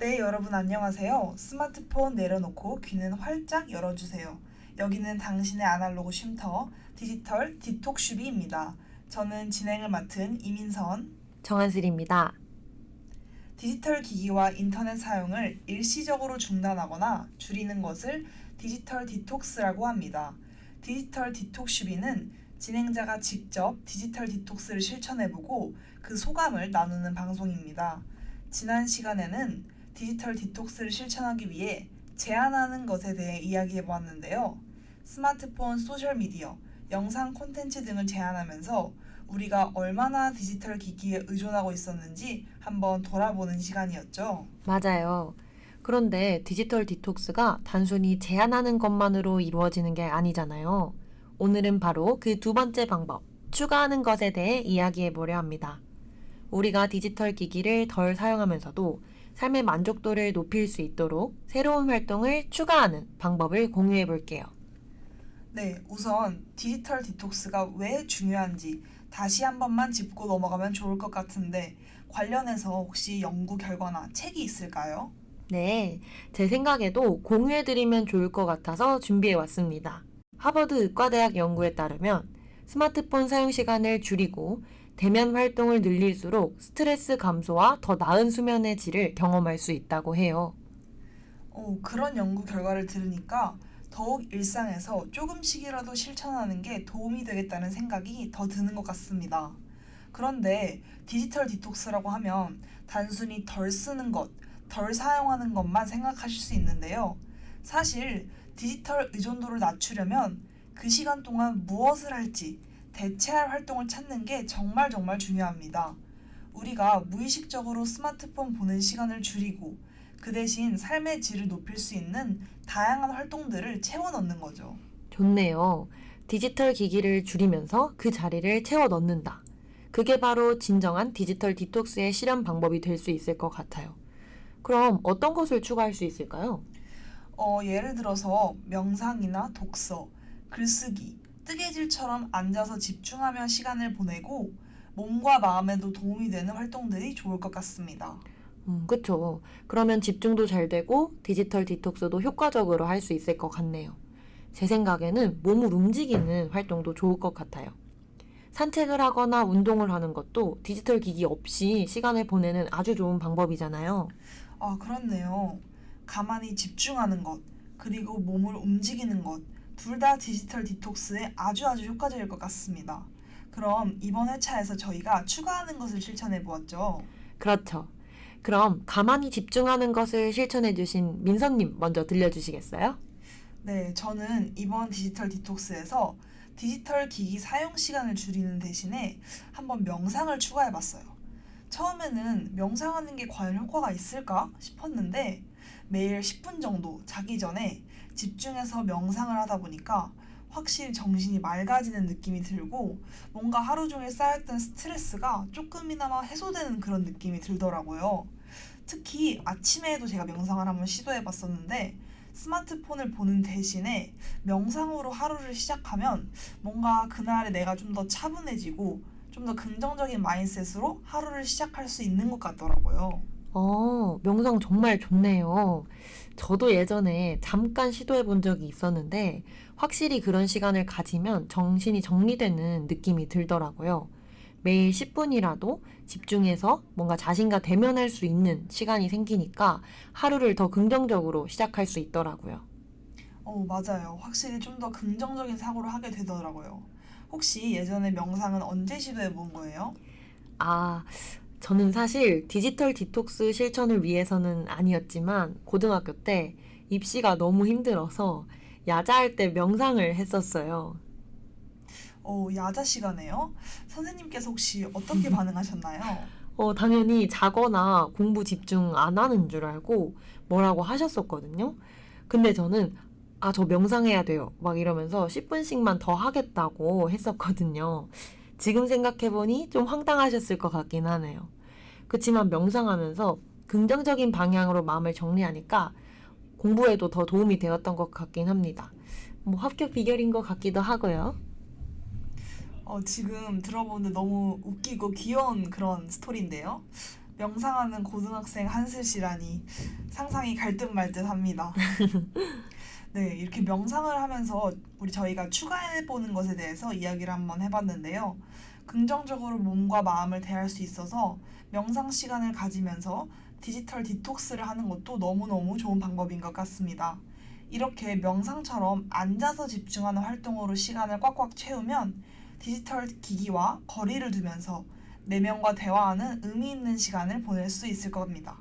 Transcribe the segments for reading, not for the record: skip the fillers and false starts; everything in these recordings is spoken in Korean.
네, 여러분 안녕하세요. 스마트폰 내려놓고 귀는 활짝 열어주세요. 여기는 당신의 아날로그 쉼터 디지털 디톡슈비입니다. 저는 진행을 맡은 이민선. 정한슬입니다. 디지털 기기와 인터넷 사용을 일시적으로 중단하거나 줄이는 것을 디지털 디톡스라고 합니다. 디지털 디톡슈비는 진행자가 직접 디지털 디톡스를 실천해보고 그 소감을 나누는 방송입니다. 지난 시간에는 디지털 디톡스를 실천하기 위해 제한하는 것에 대해 이야기해보았는데요. 스마트폰, 소셜미디어, 영상 콘텐츠 등을 제한하면서 우리가 얼마나 디지털 기기에 의존하고 있었는지 한번 돌아보는 시간이었죠. 맞아요. 그런데 디지털 디톡스가 단순히 제한하는 것만으로 이루어지는 게 아니잖아요. 오늘은 바로 그 두 번째 방법, 추가하는 것에 대해 이야기해 보려 합니다. 우리가 디지털 기기를 덜 사용하면서도 삶의 만족도를 높일 수 있도록 새로운 활동을 추가하는 방법을 공유해 볼게요. 네, 우선 디지털 디톡스가 왜 중요한지 다시 한 번만 짚고 넘어가면 좋을 것 같은데 관련해서 혹시 연구 결과나 책이 있을까요? 네, 제 생각에도 공유해드리면 좋을 것 같아서 준비해 왔습니다. 하버드 의과대학 연구에 따르면 스마트폰 사용 시간을 줄이고 대면 활동을 늘릴수록 스트레스 감소와 더 나은 수면의 질을 경험할 수 있다고 해요. 그런 연구 결과를 들으니까 더욱 일상에서 조금씩이라도 실천하는 게 도움이 되겠다는 생각이 더 드는 것 같습니다. 그런데 디지털 디톡스라고 하면 단순히 덜 쓰는 것, 덜 사용하는 것만 생각하실 수 있는데요. 사실 디지털 의존도를 낮추려면 그 시간 동안 무엇을 할지 대체할 활동을 찾는 게 정말 정말 중요합니다. 우리가 무의식적으로 스마트폰 보는 시간을 줄이고 그 대신 삶의 질을 높일 수 있는 다양한 활동들을 채워 넣는 거죠. 좋네요. 디지털 기기를 줄이면서 그 자리를 채워 넣는다. 그게 바로 진정한 디지털 디톡스의 실현 방법이 될 수 있을 것 같아요. 그럼 어떤 것을 추가할 수 있을까요? 예를 들어서 명상이나 독서, 글쓰기, 뜨개질처럼 앉아서 집중하며 시간을 보내고 몸과 마음에도 도움이 되는 활동들이 좋을 것 같습니다. 그쵸. 그러면 집중도 잘 되고 디지털 디톡스도 효과적으로 할 수 있을 것 같네요. 제 생각에는 몸을 움직이는 활동도 좋을 것 같아요. 산책을 하거나 운동을 하는 것도 디지털 기기 없이 시간을 보내는 아주 좋은 방법이잖아요. 아, 그렇네요. 가만히 집중하는 것, 그리고 몸을 움직이는 것, 둘 다 디지털 디톡스에 아주 아주 효과적일 것 같습니다. 그럼 이번 회차에서 저희가 추가하는 것을 실천해 보았죠. 그렇죠. 그럼 가만히 집중하는 것을 실천해 주신 민서님 먼저 들려주시겠어요? 네, 저는 이번 디지털 디톡스에서 디지털 기기 사용 시간을 줄이는 대신에 한번 명상을 추가해 봤어요. 처음에는 명상하는 게 과연 효과가 있을까 싶었는데 매일 10분 정도 자기 전에 집중해서 명상을 하다 보니까 확실히 정신이 맑아지는 느낌이 들고 뭔가 하루 종일 쌓였던 스트레스가 조금이나마 해소되는 그런 느낌이 들더라고요. 특히 아침에도 제가 명상을 한번 시도해 봤었는데 스마트폰을 보는 대신에 명상으로 하루를 시작하면 뭔가 그날에 내가 좀 더 차분해지고 좀 더 긍정적인 마인셋으로 하루를 시작할 수 있는 것 같더라고요. 명상 정말 좋네요. 저도 예전에 잠깐 시도해 본 적이 있었는데, 확실히 그런 시간을 가지면 정신이 정리되는 느낌이 들더라고요. 매일 10분이라도 집중해서 뭔가 자신과 대면할 수 있는 시간이 생기니까 하루를 더 긍정적으로 시작할 수 있더라고요. 맞아요. 확실히 좀 더 긍정적인 사고를 하게 되더라고요. 혹시 예전에 명상은 언제 시도해 본 거예요? 아, 저는 사실 디지털 디톡스 실천을 위해서는 아니었지만 고등학교 때 입시가 너무 힘들어서 야자할 때 명상을 했었어요. 야자 시간에요? 선생님께서 혹시 어떻게 반응하셨나요? 당연히 자거나 공부 집중 안 하는 줄 알고 뭐라고 하셨었거든요. 근데 저는 저 명상해야 돼요. 막 이러면서 10분씩만 더 하겠다고 했었거든요. 지금 생각해보니 좀 황당하셨을 것 같긴 하네요. 그치만 명상하면서 긍정적인 방향으로 마음을 정리하니까 공부에도 더 도움이 되었던 것 같긴 합니다. 뭐 합격 비결인 것 같기도 하고요. 지금 들어보는데 너무 웃기고 귀여운 그런 스토리인데요. 명상하는 고등학생 한슬 씨라니 상상이 갈 듯 말 듯 합니다. 네, 이렇게 명상을 하면서 저희가 추가해보는 것에 대해서 이야기를 한번 해봤는데요. 긍정적으로 몸과 마음을 대할 수 있어서 명상 시간을 가지면서 디지털 디톡스를 하는 것도 너무너무 좋은 방법인 것 같습니다. 이렇게 명상처럼 앉아서 집중하는 활동으로 시간을 꽉꽉 채우면 디지털 기기와 거리를 두면서 내면과 대화하는 의미 있는 시간을 보낼 수 있을 겁니다.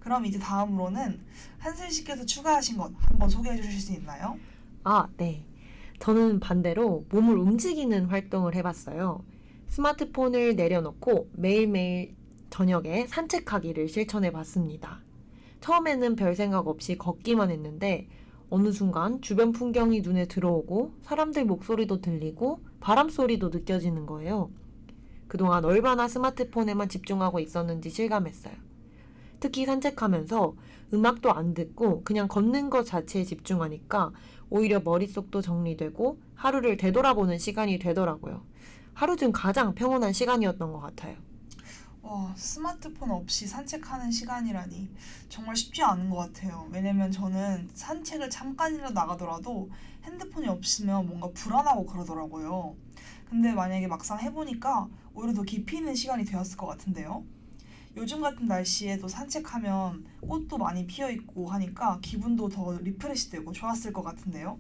그럼 이제 다음으로는 한슬 씨께서 추가하신 것 한번 소개해 주실 수 있나요? 아, 네. 저는 반대로 몸을 움직이는 활동을 해봤어요. 스마트폰을 내려놓고 매일매일 저녁에 산책하기를 실천해 봤습니다. 처음에는 별 생각 없이 걷기만 했는데 어느 순간 주변 풍경이 눈에 들어오고 사람들 목소리도 들리고 바람 소리도 느껴지는 거예요. 그동안 얼마나 스마트폰에만 집중하고 있었는지 실감했어요. 특히 산책하면서 음악도 안 듣고 그냥 걷는 것 자체에 집중하니까 오히려 머릿속도 정리되고 하루를 되돌아보는 시간이 되더라고요. 하루 중 가장 평온한 시간이었던 것 같아요. 와, 스마트폰 없이 산책하는 시간이라니 정말 쉽지 않은 것 같아요. 왜냐면 저는 산책을 잠깐이라도 나가더라도 핸드폰이 없으면 뭔가 불안하고 그러더라고요. 근데 만약에 막상 해보니까 오히려 더 깊이 있는 시간이 되었을 것 같은데요. 요즘 같은 날씨에도 산책하면 꽃도 많이 피어 있고 하니까 기분도 더 리프레시 되고 좋았을 것 같은데요.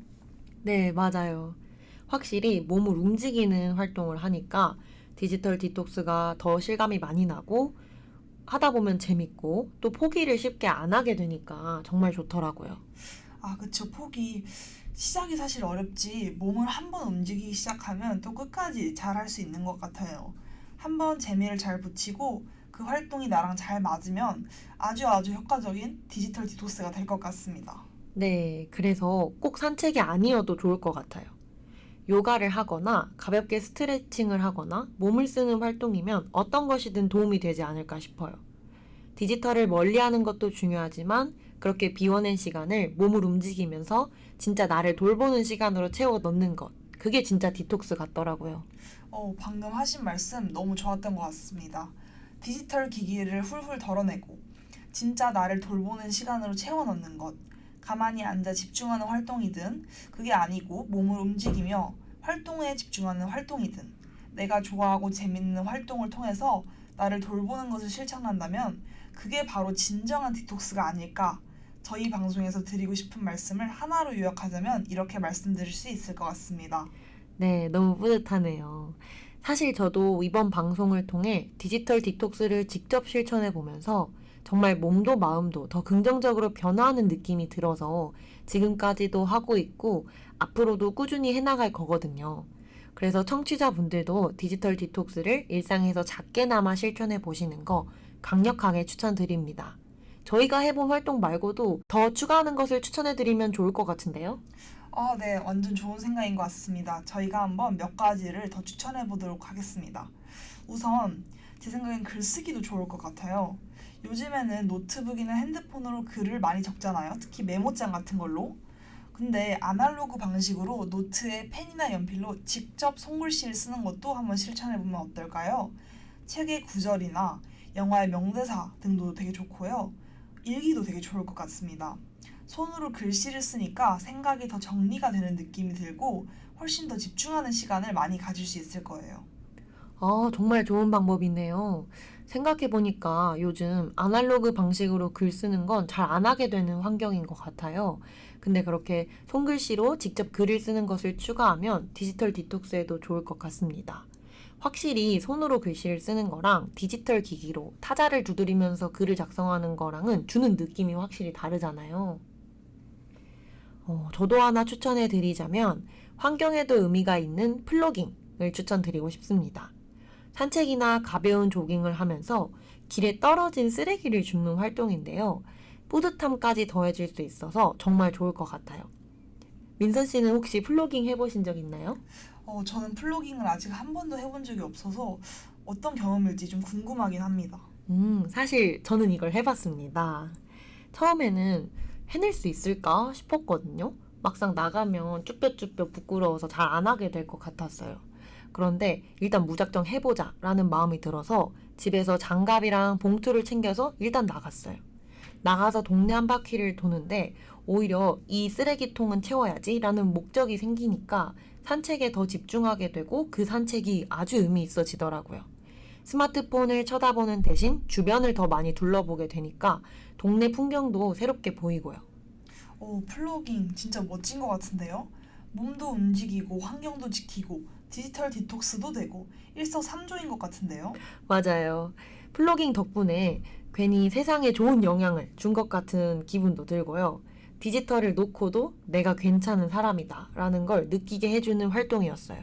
네, 맞아요. 확실히 몸을 움직이는 활동을 하니까 디지털 디톡스가 더 실감이 많이 나고 하다 보면 재밌고 또 포기를 쉽게 안 하게 되니까 정말 좋더라고요. 아, 그쵸. 시작이 사실 어렵지 몸을 한번 움직이기 시작하면 또 끝까지 잘 할 수 있는 것 같아요. 한번 재미를 잘 붙이고 그 활동이 나랑 잘 맞으면 아주 아주 효과적인 디지털 디톡스가 될 것 같습니다. 네, 그래서 꼭 산책이 아니어도 좋을 것 같아요. 요가를 하거나 가볍게 스트레칭을 하거나 몸을 쓰는 활동이면 어떤 것이든 도움이 되지 않을까 싶어요. 디지털을 멀리하는 것도 중요하지만 그렇게 비워낸 시간을 몸을 움직이면서 진짜 나를 돌보는 시간으로 채워 넣는 것. 그게 진짜 디톡스 같더라고요. 방금 하신 말씀 너무 좋았던 것 같습니다. 디지털 기기를 훌훌 덜어내고 진짜 나를 돌보는 시간으로 채워 넣는 것. 가만히 앉아 집중하는 활동이든 그게 아니고 몸을 움직이며 활동에 집중하는 활동이든 내가 좋아하고 재밌는 활동을 통해서 나를 돌보는 것을 실천한다면 그게 바로 진정한 디톡스가 아닐까. 저희 방송에서 드리고 싶은 말씀을 하나로 요약하자면 이렇게 말씀드릴 수 있을 것 같습니다. 네, 너무 뿌듯하네요. 사실 저도 이번 방송을 통해 디지털 디톡스를 직접 실천해 보면서 정말 몸도 마음도 더 긍정적으로 변화하는 느낌이 들어서 지금까지도 하고 있고 앞으로도 꾸준히 해나갈 거거든요. 그래서 청취자분들도 디지털 디톡스를 일상에서 작게나마 실천해 보시는 거 강력하게 추천드립니다. 저희가 해본 활동 말고도 더 추가하는 것을 추천해 드리면 좋을 것 같은데요? 네, 완전 좋은 생각인 것 같습니다. 저희가 한번 몇 가지를 더 추천해 보도록 하겠습니다. 우선 제 생각엔 글쓰기도 좋을 것 같아요. 요즘에는 노트북이나 핸드폰으로 글을 많이 적잖아요. 특히 메모장 같은 걸로. 근데 아날로그 방식으로 노트에 펜이나 연필로 직접 손글씨를 쓰는 것도 한번 실천해 보면 어떨까요? 책의 구절이나 영화의 명대사 등도 되게 좋고요. 일기도 되게 좋을 것 같습니다. 손으로 글씨를 쓰니까 생각이 더 정리가 되는 느낌이 들고 훨씬 더 집중하는 시간을 많이 가질 수 있을 거예요. 정말 좋은 방법이네요. 생각해보니까 요즘 아날로그 방식으로 글 쓰는 건 잘 안 하게 되는 환경인 것 같아요. 근데 그렇게 손글씨로 직접 글을 쓰는 것을 추가하면 디지털 디톡스에도 좋을 것 같습니다. 확실히 손으로 글씨를 쓰는 거랑 디지털 기기로 타자를 두드리면서 글을 작성하는 거랑은 주는 느낌이 확실히 다르잖아요. 저도 하나 추천해 드리자면 환경에도 의미가 있는 플로깅을 추천드리고 싶습니다. 산책이나 가벼운 조깅을 하면서 길에 떨어진 쓰레기를 줍는 활동인데요. 뿌듯함까지 더해질 수 있어서 정말 좋을 것 같아요. 민선 씨는 혹시 플로깅 해보신 적 있나요? 저는 플로깅을 아직 한 번도 해본 적이 없어서 어떤 경험일지 좀 궁금하긴 합니다. 사실 저는 이걸 해봤습니다. 처음에는 해낼 수 있을까 싶었거든요. 막상 나가면 쭈뼛쭈뼛 부끄러워서 잘 안 하게 될 것 같았어요. 그런데 일단 무작정 해보자 라는 마음이 들어서 집에서 장갑이랑 봉투를 챙겨서 일단 나갔어요. 나가서 동네 한 바퀴를 도는데 오히려 이 쓰레기통은 채워야지 라는 목적이 생기니까 산책에 더 집중하게 되고 그 산책이 아주 의미 있어지더라고요. 스마트폰을 쳐다보는 대신 주변을 더 많이 둘러보게 되니까 동네 풍경도 새롭게 보이고요. 오, 플로깅 진짜 멋진 것 같은데요? 몸도 움직이고 환경도 지키고 디지털 디톡스도 되고 일석삼조인 것 같은데요? 맞아요. 플로깅 덕분에 괜히 세상에 좋은 영향을 준 것 같은 기분도 들고요. 디지털을 놓고도 내가 괜찮은 사람이다 라는 걸 느끼게 해주는 활동이었어요.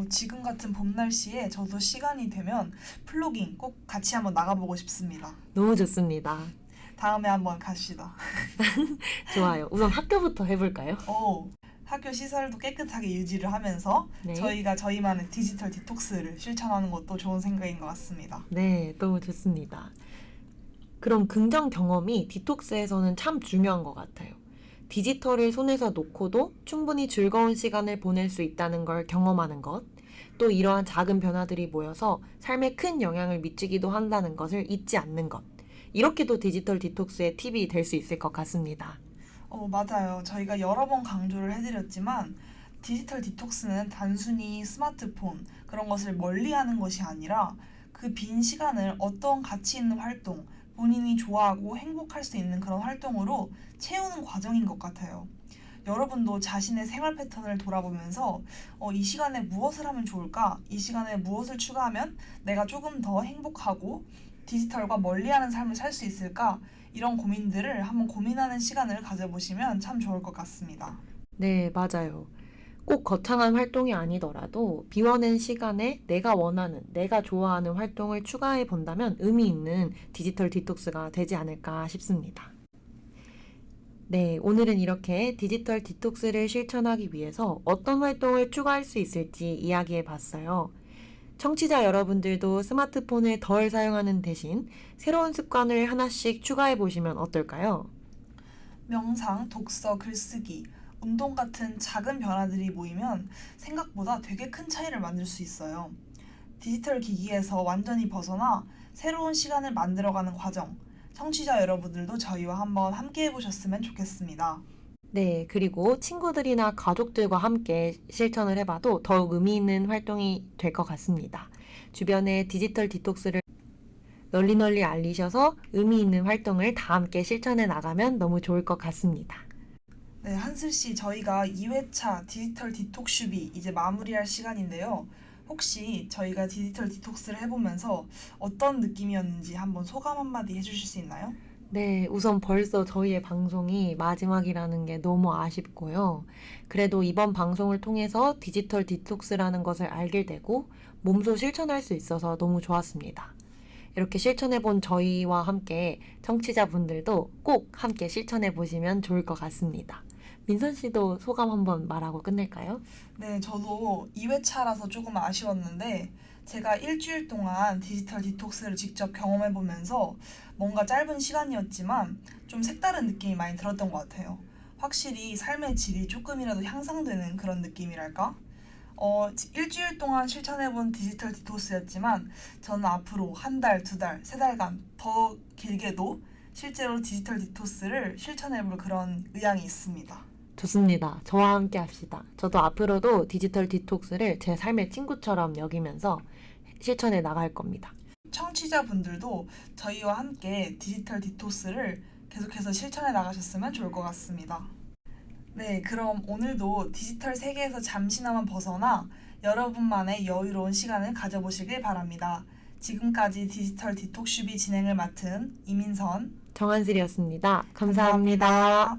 지금 같은 봄 날씨에 저도 시간이 되면 플로깅 꼭 같이 한번 나가보고 싶습니다. 너무 좋습니다. 다음에 한번 갑시다. 좋아요. 우선 학교부터 해볼까요? 학교 시설도 깨끗하게 유지를 하면서 네. 저희가 저희만의 디지털 디톡스를 실천하는 것도 좋은 생각인 것 같습니다. 네, 너무 좋습니다. 그럼 긍정 경험이 디톡스에서는 참 중요한 것 같아요. 디지털을 손에서 놓고도 충분히 즐거운 시간을 보낼 수 있다는 걸 경험하는 것, 또 이러한 작은 변화들이 모여서 삶에 큰 영향을 미치기도 한다는 것을 잊지 않는 것. 이렇게도 디지털 디톡스의 팁이 될 수 있을 것 같습니다. 맞아요. 저희가 여러 번 강조를 해드렸지만 디지털 디톡스는 단순히 스마트폰 그런 것을 멀리하는 것이 아니라 그 빈 시간을 어떤 가치 있는 활동, 본인이 좋아하고 행복할 수 있는 그런 활동으로 채우는 과정인 것 같아요. 여러분도 자신의 생활 패턴을 돌아보면서 이 시간에 무엇을 하면 좋을까? 이 시간에 무엇을 추가하면 내가 조금 더 행복하고 디지털과 멀리하는 삶을 살 수 있을까? 이런 고민들을 한번 고민하는 시간을 가져보시면 참 좋을 것 같습니다. 네, 맞아요. 꼭 거창한 활동이 아니더라도 비워낸 시간에 내가 원하는, 내가 좋아하는 활동을 추가해 본다면 의미 있는 디지털 디톡스가 되지 않을까 싶습니다. 네, 오늘은 이렇게 디지털 디톡스를 실천하기 위해서 어떤 활동을 추가할 수 있을지 이야기해 봤어요. 청취자 여러분들도 스마트폰을 덜 사용하는 대신 새로운 습관을 하나씩 추가해 보시면 어떨까요? 명상, 독서, 글쓰기, 운동 같은 작은 변화들이 모이면 생각보다 되게 큰 차이를 만들 수 있어요. 디지털 기기에서 완전히 벗어나 새로운 시간을 만들어가는 과정, 청취자 여러분들도 저희와 한번 함께 해보셨으면 좋겠습니다. 네, 그리고 친구들이나 가족들과 함께 실천을 해봐도 더욱 의미 있는 활동이 될 것 같습니다. 주변에 디지털 디톡스를 널리 알리셔서 의미 있는 활동을 다 함께 실천해 나가면 너무 좋을 것 같습니다. 네, 한슬씨, 저희가 2회차 디지털 디톡슈비 이제 마무리할 시간인데요. 혹시 저희가 디지털 디톡스를 해보면서 어떤 느낌이었는지 한번 소감 한마디 해주실 수 있나요? 네, 우선 벌써 저희의 방송이 마지막이라는 게 너무 아쉽고요. 그래도 이번 방송을 통해서 디지털 디톡스라는 것을 알게 되고 몸소 실천할 수 있어서 너무 좋았습니다. 이렇게 실천해본 저희와 함께 청취자분들도 꼭 함께 실천해 보시면 좋을 것 같습니다. 민선 씨도 소감 한번 말하고 끝낼까요? 네, 저도 2회차라서 조금 아쉬웠는데 제가 일주일 동안 디지털 디톡스를 직접 경험해보면서 뭔가 짧은 시간이었지만 좀 색다른 느낌이 많이 들었던 것 같아요. 확실히 삶의 질이 조금이라도 향상되는 그런 느낌이랄까? 일주일 동안 실천해본 디지털 디톡스였지만 저는 앞으로 한 달, 두 달, 세 달간 더 길게도 실제로 디지털 디톡스를 실천해볼 그런 의향이 있습니다. 좋습니다. 저와 함께 합시다. 저도 앞으로도 디지털 디톡스를 제 삶의 친구처럼 여기면서 실천해 나갈 겁니다. 청취자분들도 저희와 함께 디지털 디톡스를 계속해서 실천해 나가셨으면 좋을 것 같습니다. 네, 그럼 오늘도 디지털 세계에서 잠시나마 벗어나 여러분만의 여유로운 시간을 가져보시길 바랍니다. 지금까지 디지털 디톡슈비 진행을 맡은 이민선, 정한슬이었습니다. 감사합니다.